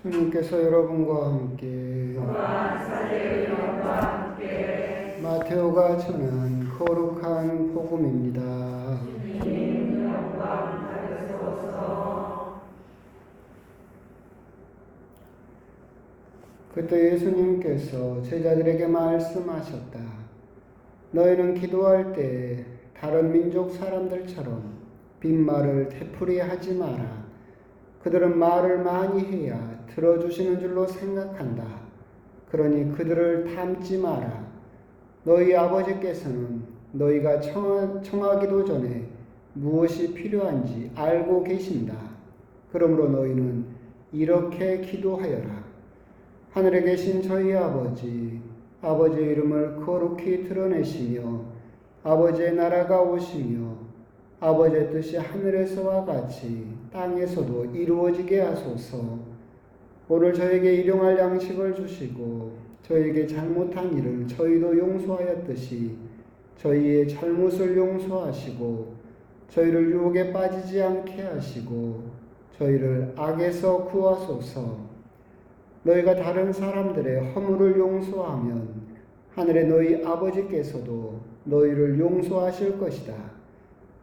주님께서 여러분과 함께 마테오가 전한 거룩한 복음입니다. 그때 예수님께서 제자들에게 말씀하셨다. 너희는 기도할 때 다른 민족 사람들처럼 빈말을 되풀이하지 마라. 그들은 말을 많이 해야 들어주시는 줄로 생각한다. 그러니 그들을 탐지 마라. 너희 아버지께서는 너희가 청하기도 전에 무엇이 필요한지 알고 계신다. 그러므로 너희는 이렇게 기도하여라. 하늘에 계신 저희 아버지, 아버지의 이름을 거룩히 드러내시며 아버지의 나라가 오시며 아버지의 뜻이 하늘에서와 같이 땅에서도 이루어지게 하소서. 오늘 저에게 일용할 양식을 주시고 저에게 잘못한 일을 저희도 용서하였듯이 저희의 잘못을 용서하시고 저희를 유혹에 빠지지 않게 하시고 저희를 악에서 구하소서. 너희가 다른 사람들의 허물을 용서하면 하늘의 너희 아버지께서도 너희를 용서하실 것이다.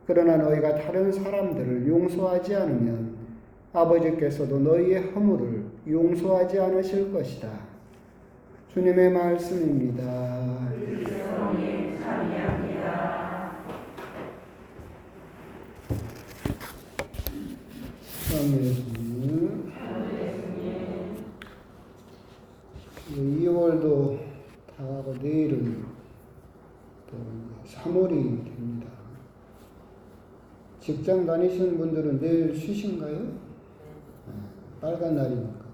그러나 너희가 다른 사람들을 용서하지 않으면 아버지께서도 너희의 허물을 용서하지 않으실 것이다. 주님의 말씀입니다. 예수님. 2월도 다가고 내일은 또 3월이 됩니다. 직장 다니시는 분들은 내일 쉬신가요? 빨간 날이니까.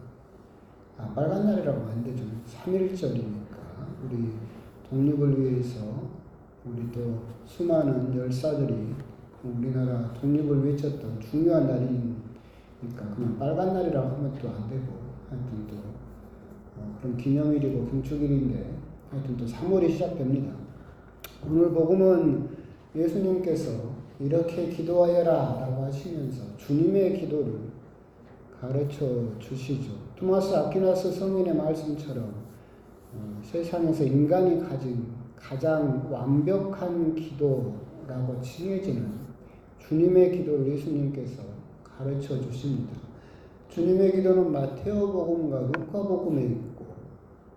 빨간 날이라고 안 되죠. 3.1절이니까. 우리 독립을 위해서 우리 또 수많은 열사들이 우리나라 독립을 외쳤던 중요한 날이니까 그냥 빨간 날이라고 하면 또 안 되고 하여튼 또 그런 기념일이고 금축일인데 하여튼 또 3월이 시작됩니다. 오늘 복음은 예수님께서 이렇게 기도하여라 라고 하시면서 주님의 기도를 가르쳐 주시죠. 토마스 아퀴나스 성인의 말씀처럼 세상에서 인간이 가진 가장 완벽한 기도라고 칭해지는 주님의 기도를 예수님께서 가르쳐 주십니다. 주님의 기도는 마테오복음과 루카복음에 있고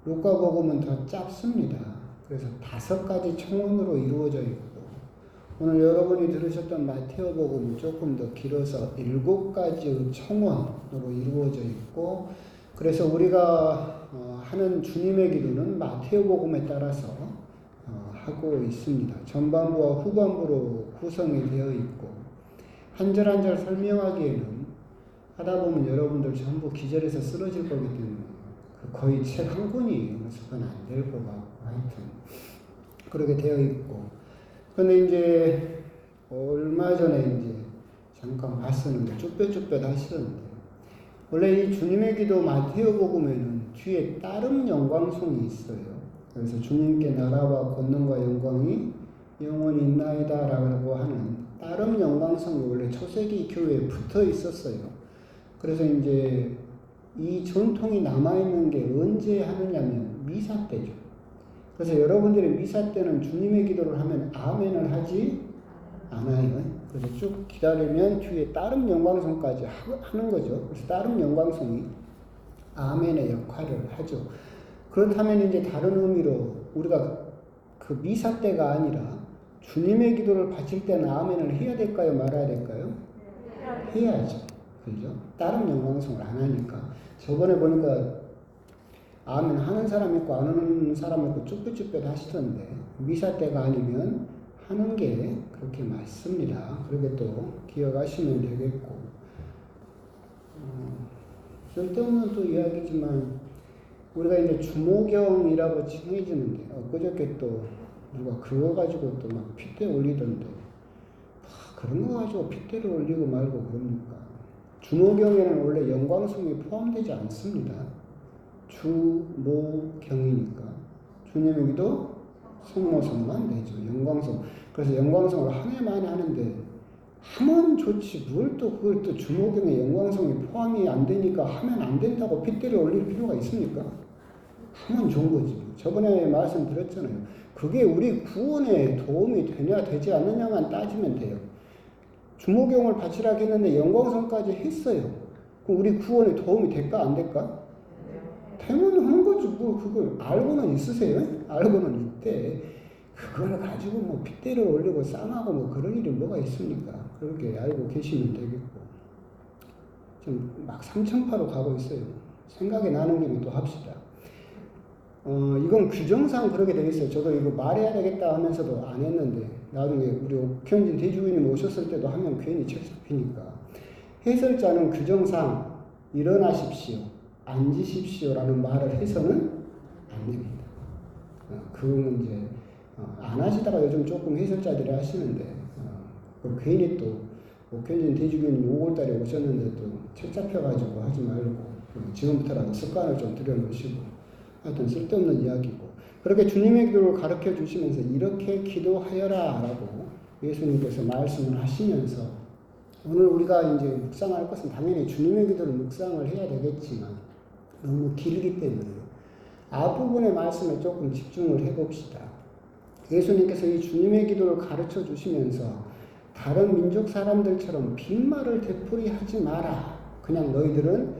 루카복음은 더 짧습니다. 그래서 5가지 청원으로 이루어져 있고 오늘 여러분이 들으셨던 마테오복음은 조금 더 길어서 7가지의 청원으로 이루어져 있고 그래서 우리가 하는 주님의 기도는 마테오복음에 따라서 하고 있습니다. 전반부와 후반부로 구성이 되어 있고 한 절 한 절 설명하기에는 하다 보면 여러분들 전부 기절해서 쓰러질 거기 때문에 거의 책 한 권이에요. 그래서 그건 안 될 것 같고 하여튼 그렇게 되어 있고 근데 이제 얼마 전에 이제 잠깐 봤었는데 쭈뼛쭈뼛 하시던데 원래 이 주님의 기도 마테오복음에는 뒤에 따름 영광송이 있어요. 그래서 주님께 나라와 권능과 영광이 영원히 있나이다 라고 하는 따름 영광송이 원래 초세기 교회에 붙어 있었어요. 그래서 이제 이 전통이 남아있는 게 언제 하느냐면 미사 때죠. 그래서 여러분들이 미사 때는 주님의 기도를 하면 아멘을 하지 않아요. 그래서 쭉 기다리면 뒤에 따름 영광송까지 하는 거죠. 그래서 따름 영광송이 아멘의 역할을 하죠. 그렇다면 이제 다른 의미로 우리가 그 미사 때가 아니라 주님의 기도를 바칠 때는 아멘을 해야 될까요? 말아야 될까요? 해야죠. 그죠? 다른 영광송을 안 하니까. 저번에 보니까 아멘 하는 사람 있고 안 하는 사람 있고 쭈뼛쭈뼛 하시던데 미사 때가 아니면 하는 게 그렇게 맞습니다. 그렇게 또 기억하시면 되겠고 쓸데없는 또 이야기지만 우리가 이제 주모경이라고 칭해지는데 엊그저께 또 누가 그거 가지고 또 막 핏대 올리던데 그런 거 가지고 핏대를 올리고 말고 그럽니까? 주모경에는 원래 영광송이 포함되지 않습니다. 주모경이니까 주님의 기도 성모성만 되죠. 영광송. 그래서 영광송을 한 해만 하는데 하면 좋지. 뭘 또 그걸 또 주목경의 영광성이 포함이 안 되니까 하면 안 된다고 핏대를 올릴 필요가 있습니까? 하면 좋은 거지. 저번에 말씀드렸잖아요. 그게 우리 구원에 도움이 되냐 되지 않느냐만 따지면 돼요. 주목경을 바치라고 했는데 영광성까지 했어요. 그럼 우리 구원에 도움이 될까 안 될까? 되면 한 거지. 뭐 그걸 알고는 있으세요? 알고는 있대. 그걸 가지고 뭐 핏대를 올리고 쌍하고 뭐 그런 일이 뭐가 있습니까? 그렇게 알고 계시면 되겠고. 좀 막 삼천파로 가고 있어요. 생각이 나는 김에 또 합시다. 이건 규정상 그렇게 되어 있어요. 저도 이거 말해야 되겠다 하면서도 안 했는데, 나중에 우리 옥현진 대주교님 오셨을 때도 하면 괜히 책 잡히니까. 해설자는 규정상 일어나십시오, 앉으십시오라는 말을 해서는 안 됩니다. 그거는 이제 안 하시다가 요즘 조금 해설자들이 하시는데, 괜히 또 옥현진 대주교님 5월달에 오셨는데 또 책 잡혀가지고 하지 말고 지금부터라도 습관을 좀 들여놓으시고, 하여튼 쓸데없는 이야기고, 그렇게 주님의 기도를 가르쳐 주시면서 이렇게 기도하여라 라고 예수님께서 말씀을 하시면서, 오늘 우리가 이제 묵상할 것은 당연히 주님의 기도를 묵상을 해야 되겠지만 너무 길기 때문에 앞부분의 말씀에 조금 집중을 해봅시다. 예수님께서 이 주님의 기도를 가르쳐 주시면서 다른 민족 사람들처럼 빈말을 되풀이하지 마라, 그냥 너희들은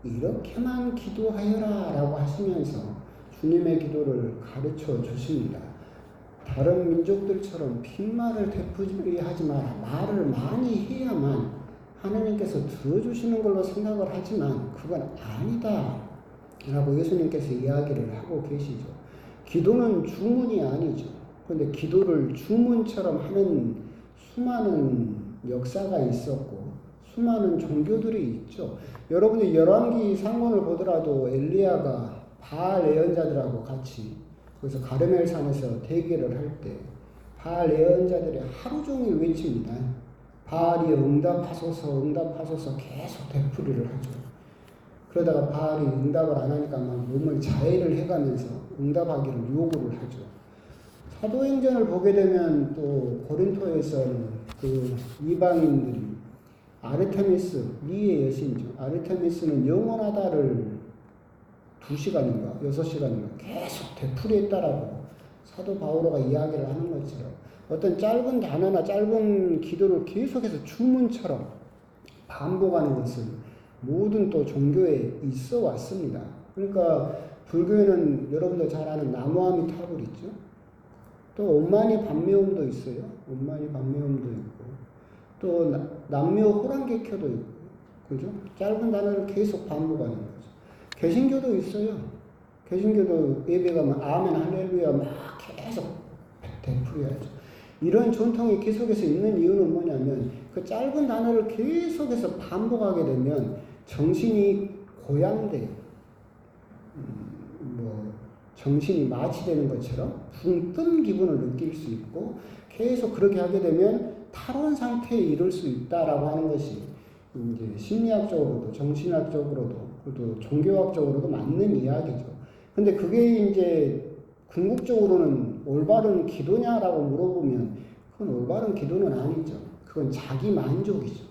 이렇게만 기도하여라 라고 하시면서 주님의 기도를 가르쳐 주십니다. 다른 민족들처럼 빈말을 되풀이하지 마라. 말을 많이 해야만 하나님께서 들어주시는 걸로 생각을 하지만 그건 아니다 라고 예수님께서 이야기를 하고 계시죠. 기도는 주문이 아니죠. 그런데 기도를 주문처럼 하는 수많은 역사가 있었고 수많은 종교들이 있죠. 여러분이 열왕기 상권을 보더라도 엘리야가 바알 예언자들하고 같이 그래서 가르멜 산에서 대기를 할 때 바알 예언자들이 하루 종일 외칩니다. 바알이 응답하소서 응답하소서 계속 되풀이를 하죠. 그러다가 바알이 응답을 안 하니까 막 몸을 자해를 해가면서 응답하기를 요구를 하죠. 사도행전을 보게 되면 또 고린토에서는 그 이방인들이 아르테미스, 미의 여신이죠. 아르테미스는 영원하다를 2시간인가 6시간인가 계속 되풀이했다라고 사도 바오로가 이야기를 하는 것처럼 어떤 짧은 단어나 짧은 기도를 계속해서 주문처럼 반복하는 것은 모든 또 종교에 있어 왔습니다. 그러니까 불교에는 여러분도 잘 아는 나무아미타불 있죠. 또 온마니 반매음도 있어요. 온마니 반매음도 있고 또 남묘 호랑개켜도 있고, 그죠? 짧은 단어를 계속 반복하는 거죠. 개신교도 있어요. 개신교도 예배 가면 아멘 할렐루야 막 계속 되풀이하죠. 이런 전통이 계속해서 있는 이유는 뭐냐면 그 짧은 단어를 계속해서 반복하게 되면 정신이 고양돼요. 정신이 마취되는 것처럼 붕 뜬 기분을 느낄 수 있고 계속 그렇게 하게 되면 탈원 상태에 이를 수 있다라고 하는 것이 이제 심리학적으로도 정신학적으로도 또 종교학적으로도 맞는 이야기죠. 근데 그게 이제 궁극적으로는 올바른 기도냐라고 물어보면 그건 올바른 기도는 아니죠. 그건 자기 만족이죠.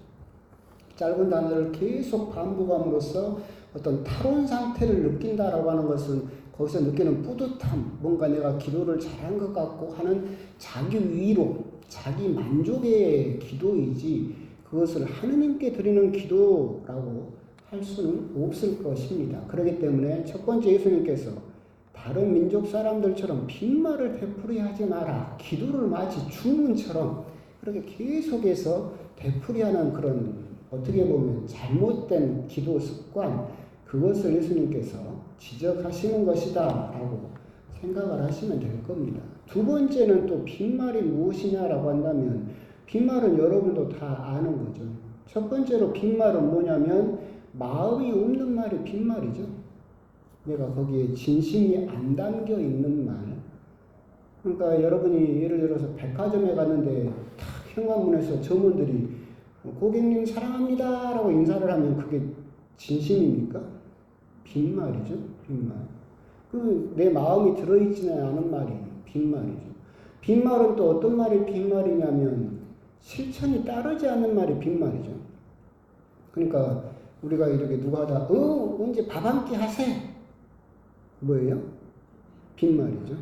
짧은 단어를 계속 반복함으로써 어떤 탈원 상태를 느낀다라고 하는 것은 거기서 느끼는 뿌듯함, 뭔가 내가 기도를 잘한 것 같고 하는 자기 위로, 자기 만족의 기도이지 그것을 하느님께 드리는 기도라고 할 수는 없을 것입니다. 그렇기 때문에 첫 번째 예수님께서 다른 민족 사람들처럼 빈말을 되풀이하지 마라. 기도를 마치 주문처럼 그렇게 계속해서 되풀이하는 그런 어떻게 보면 잘못된 기도 습관, 그것을 예수님께서 지적하시는 것이다 라고 생각을 하시면 될 겁니다. 두 번째는 또 빈말이 무엇이냐라고 한다면 빈말은 여러분도 다 아는 거죠. 첫 번째로 빈말은 뭐냐면 마음이 없는 말이 빈말이죠. 내가 거기에 진심이 안 담겨 있는 말. 그러니까 여러분이 예를 들어서 백화점에 갔는데 탁 현관문에서 점원들이 고객님 사랑합니다 라고 인사를 하면 그게 진심입니까? 빈말이죠. 빈말. 내 마음이 들어있지는 않은 말이 빈말이죠. 빈말은 또 어떤 말이 빈말이냐면 실천이 따르지 않는 말이 빈말이죠. 그러니까 우리가 이렇게 누가 하다 언제 밥 한 끼 하세? 뭐예요? 빈말이죠.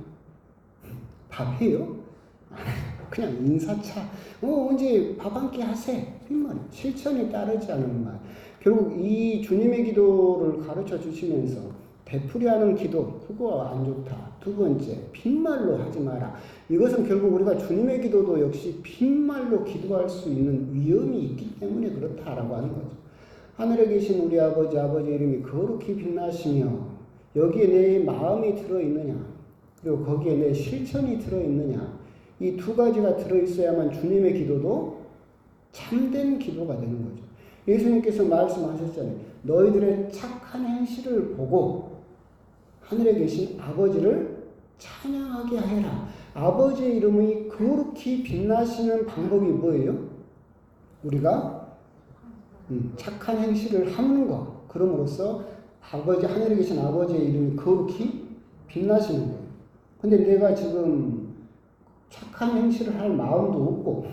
밥 해요? 그냥 인사차. 언제 밥 한 끼 하세? 빈말이에요. 실천이 따르지 않은 말. 결국 이 주님의 기도를 가르쳐 주시면서 되풀이하는 기도, 그거 안 좋다. 두 번째, 빈말로 하지 마라. 이것은 결국 우리가 주님의 기도도 역시 빈말로 기도할 수 있는 위험이 있기 때문에 그렇다라고 하는 거죠. 하늘에 계신 우리 아버지, 아버지 이름이 거룩히 빛나시며 여기에 내 마음이 들어있느냐, 그리고 거기에 내 실천이 들어있느냐, 이 두 가지가 들어있어야만 주님의 기도도 참된 기도가 되는 거죠. 예수님께서 말씀하셨잖아요. 너희들의 착한 행실을 보고 하늘에 계신 아버지를 찬양하게 하라. 아버지의 이름이 거룩히 빛나시는 방법이 뭐예요? 우리가 착한 행실을 하는 것. 그럼으로써 아버지, 하늘에 계신 아버지의 이름이 거룩히 빛나시는 거예요. 근데 내가 지금 착한 행실을 할 마음도 없고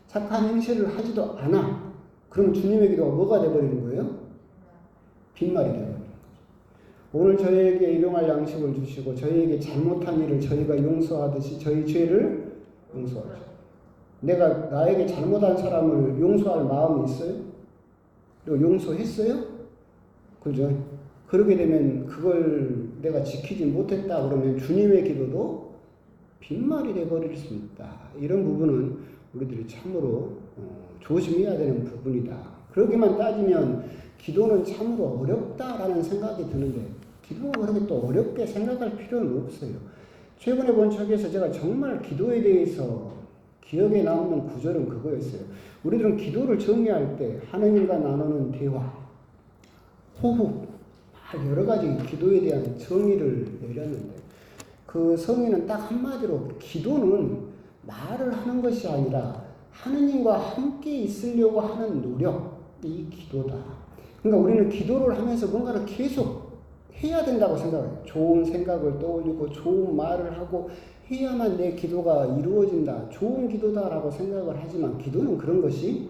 착한 행실을 하지도 않아. 그럼 주님의 기도가 뭐가 되어버리는 거예요? 빈말이 되어버리는 거죠. 오늘 저희에게 일용할 양식을 주시고 저희에게 잘못한 일을 저희가 용서하듯이 저희 죄를 용서하죠. 내가 나에게 잘못한 사람을 용서할 마음이 있어요? 그리고 용서했어요? 그죠? 그러게 되면 그걸 내가 지키지 못했다 그러면 주님의 기도도 빈말이 되어버릴 수 있다. 이런 부분은 우리들이 참으로 조심해야 되는 부분이다. 그러기만 따지면 기도는 참으로 어렵다라는 생각이 드는데 기도가 그렇게 또 어렵게 생각할 필요는 없어요. 최근에 본 책에서 제가 정말 기도에 대해서 기억에 남는 구절은 그거였어요. 우리들은 기도를 정의할 때 하나님과 나누는 대화, 호흡, 여러 가지 기도에 대한 정의를 내렸는데 그 성의는 딱 한마디로 기도는 말을 하는 것이 아니라 하느님과 함께 있으려고 하는 노력이 기도다. 그러니까 우리는 기도를 하면서 뭔가를 계속 해야 된다고 생각해요. 좋은 생각을 떠올리고 좋은 말을 하고 해야만 내 기도가 이루어진다. 좋은 기도다라고 생각을 하지만 기도는 그런 것이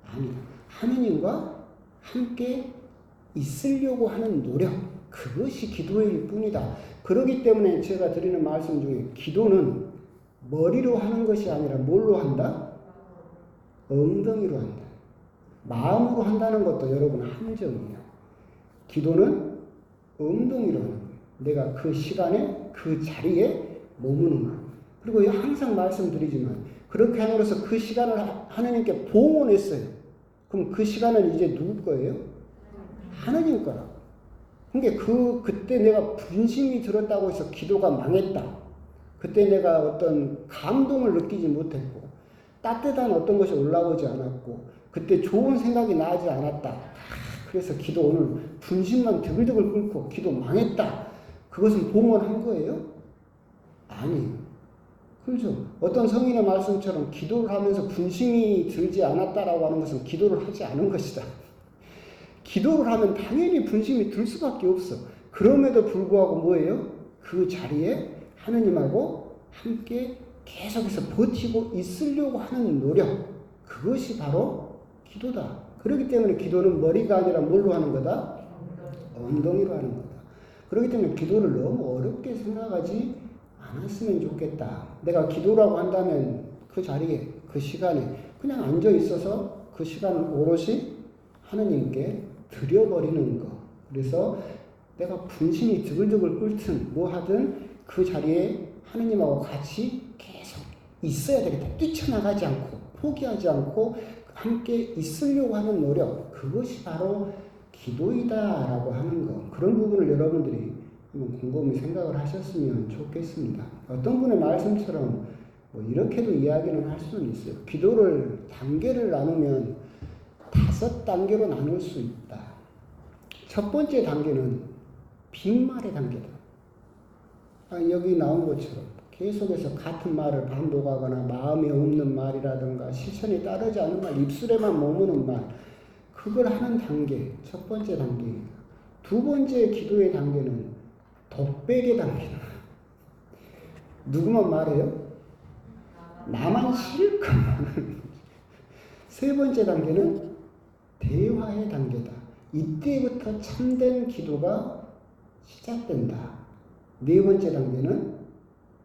아니다. 하느님과 함께 있으려고 하는 노력, 그것이 기도일 뿐이다. 그렇기 때문에 제가 드리는 말씀 중에 기도는 머리로 하는 것이 아니라 뭘로 한다? 엉덩이로 한다. 마음으로 한다는 것도 여러분 함정이에요. 기도는 엉덩이로 하는 거예요. 내가 그 시간에 그 자리에 머무는 거예요. 그리고 항상 말씀드리지만 그렇게 함으로써 그 시간을 하나님께 봉헌했어요. 그럼 그 시간은 이제 누구 거예요? 하나님 거라고. 그러니까 그때 내가 분심이 들었다고 해서 기도가 망했다. 그때 내가 어떤 감동을 느끼지 못했고 따뜻한 어떤 것이 올라오지 않았고 그때 좋은 생각이 나지 않았다. 그래서 기도 오늘 분심만 드글드글 끓고 기도 망했다. 그것은 봉헌한 거예요? 아니에요. 그렇죠. 어떤 성인의 말씀처럼 기도를 하면서 분심이 들지 않았다라고 하는 것은 기도를 하지 않은 것이다. 기도를 하면 당연히 분심이 들 수밖에 없어. 그럼에도 불구하고 뭐예요? 그 자리에 하느님하고 함께 계속해서 버티고 있으려고 하는 노력. 그것이 바로 기도다. 그렇기 때문에 기도는 머리가 아니라 뭘로 하는 거다? 엉덩이로 하는 거다. 그렇기 때문에 기도를 너무 어렵게 생각하지 않았으면 좋겠다. 내가 기도라고 한다면 그 자리에, 그 시간에 그냥 앉아 있어서 그 시간을 오롯이 하느님께 드려버리는 거. 그래서 내가 분심이 드글드글 끓든 뭐 하든 그 자리에 하느님하고 같이 계속 있어야 되겠다. 뛰쳐나가지 않고 포기하지 않고 함께 있으려고 하는 노력. 그것이 바로 기도이다라고 하는 거. 그런 부분을 여러분들이 한번 곰곰이 생각을 하셨으면 좋겠습니다. 어떤 분의 말씀처럼 뭐 이렇게도 이야기는 할 수는 있어요. 기도를 단계를 나누면 5단계로 나눌 수 있다. 첫 번째 단계는 빈말의 단계다. 여기 나온 것처럼 계속해서 같은 말을 반복하거나 마음에 없는 말이라든가 실천에 따르지 않는 말, 입술에만 머무는 말, 그걸 하는 단계, 첫 번째 단계입니다. 두 번째 기도의 단계는 독백의 단계다. 누구만 말해요? 나만 실컷 말하는 거죠. 세 번째 단계는 대화의 단계다. 이때부터 참된 기도가 시작된다. 네 번째 단계는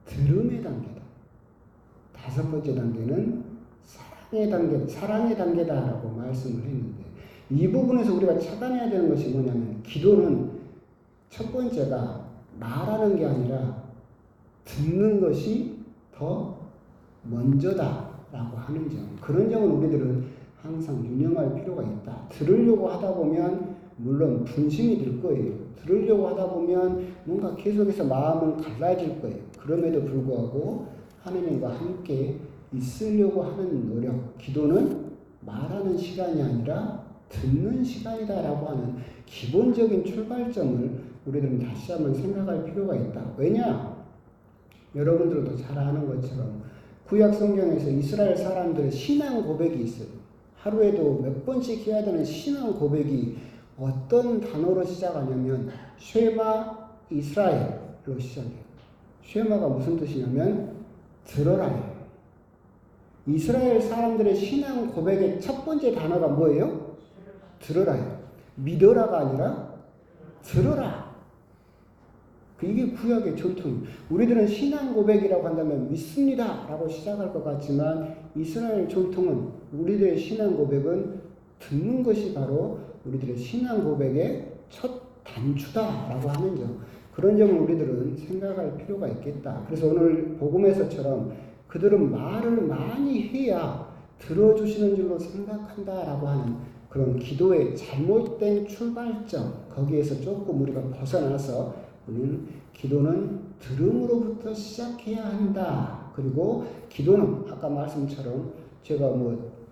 들음의 단계다. 다섯 번째 단계는 사랑의 단계다라고 말씀을 했는데, 이 부분에서 우리가 차단해야 되는 것이 뭐냐면, 기도는 첫 번째가 말하는 게 아니라 듣는 것이 더 먼저다라고 하는 점. 그런 점을 우리들은 항상 유념할 필요가 있다. 들으려고 하다 보면 물론 분심이 들 거예요. 들으려고 하다 보면 뭔가 계속해서 마음은 갈라질 거예요. 그럼에도 불구하고 하느님과 함께 있으려고 하는 노력, 기도는 말하는 시간이 아니라 듣는 시간이다라고 하는 기본적인 출발점을 우리들은 다시 한번 생각할 필요가 있다. 왜냐? 여러분들도 잘 아는 것처럼 구약 성경에서 이스라엘 사람들의 신앙 고백이 있어요. 하루에도 몇 번씩 해야 되는 신앙 고백이 어떤 단어로 시작하냐면 쉐마 이스라엘로 시작해요. 쉐마가 무슨 뜻이냐면 들어라예요. 이스라엘 사람들의 신앙 고백의 첫 번째 단어가 뭐예요? 들어라요. 믿어라가 아니라 들어라. 이게 구약의 전통이에요. 우리들은 신앙 고백이라고 한다면 믿습니다 라고 시작할 것 같지만, 이스라엘 전통은 우리들의 신앙 고백은 듣는 것이 바로 우리들의 신앙 고백의 첫 단추다라고 하는 점. 그런 점을 우리들은 생각할 필요가 있겠다. 그래서 오늘 복음에서처럼 그들은 말을 많이 해야 들어주시는 줄로 생각한다라고 하는 그런 기도의 잘못된 출발점, 거기에서 조금 우리가 벗어나서 우리는 기도는 들음으로부터 시작해야 한다. 그리고 기도는 아까 말씀처럼 제가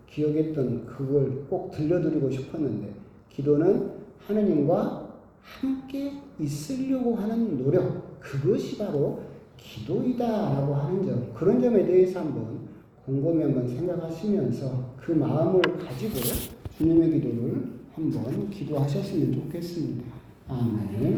기억했던 그걸 꼭 들려드리고 싶었는데, 기도는 하느님과 함께 있으려고 하는 노력, 그것이 바로 기도이다라고 하는 점. 그런 점에 대해서 한번 곰곰이 한번 생각하시면서 그 마음을 가지고 주님의 기도를 한번 기도하셨으면 좋겠습니다. 아멘.